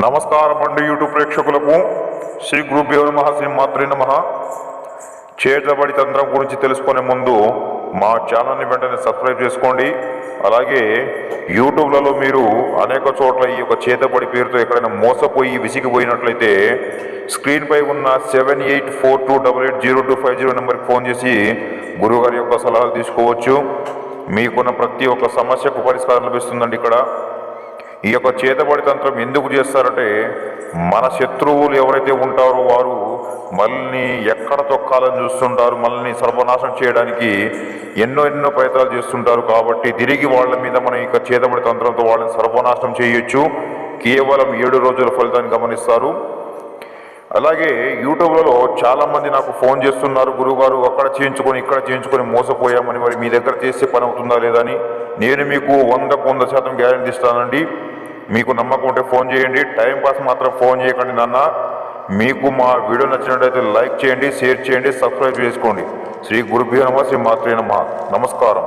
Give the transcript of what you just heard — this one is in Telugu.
నమస్కారం అండి యూట్యూబ్ ప్రేక్షకులకు. శ్రీ గురుభ్యో నమః, శ్రీ మాత్రే నమః. చేతబడి తంత్రం గురించి తెలుసుకునే ముందు మా ఛానల్ని వెంటనే సబ్స్క్రైబ్ చేసుకోండి. అలాగే యూట్యూబ్లలో మీరు అనేక చోట్ల ఈ యొక్క చేతబడి పేరుతో ఎక్కడైనా మోసపోయి విసిగిపోయినట్లయితే స్క్రీన్పై ఉన్న 7842880250 నెంబర్కి ఫోన్ చేసి గురువుగారి యొక్క సలహాలు తీసుకోవచ్చు. మీకున్న ప్రతి ఒక్క సమస్యకు పరిష్కారం లభిస్తుందండి. ఇక్కడ ఈ యొక్క చేతబడి తంత్రం ఎందుకు చేస్తారంటే, మన శత్రువులు ఎవరైతే ఉంటారో వారు మనల్ని ఎక్కడ తొక్కాలని చూస్తుంటారు, మనల్ని సర్వనాశనం చేయడానికి ఎన్నో ప్రయత్నాలు చేస్తుంటారు. కాబట్టి తిరిగి వాళ్ళ మీద మనం ఇక చేతబడి తంత్రంతో వాళ్ళని సర్వనాశనం చేయొచ్చు. కేవలం 7 రోజుల ఫలితాన్ని గమనిస్తారు. అలాగే యూట్యూబ్లలో చాలామంది నాకు ఫోన్ చేస్తున్నారు, గురువుగారు అక్కడ చేయించుకొని ఇక్కడ చేయించుకొని మోసపోయామని, మరి మీ దగ్గర చేసే పని అవుతుందా లేదా అని. నేను మీకు 100% గ్యారెంటీ ఇస్తానండి. మీకు నమ్మకం ఉంటే ఫోన్ చేయండి, టైంపాస్ మాత్రం ఫోన్ చేయకండి నాన్న. మీకు మా వీడియో నచ్చినట్లయితే లైక్ చేయండి, షేర్ చేయండి, సబ్స్క్రైబ్ చేసుకోండి. శ్రీ గురుభ్యో నమః, శ్రీ మాత్రే నమః. నమస్కారం.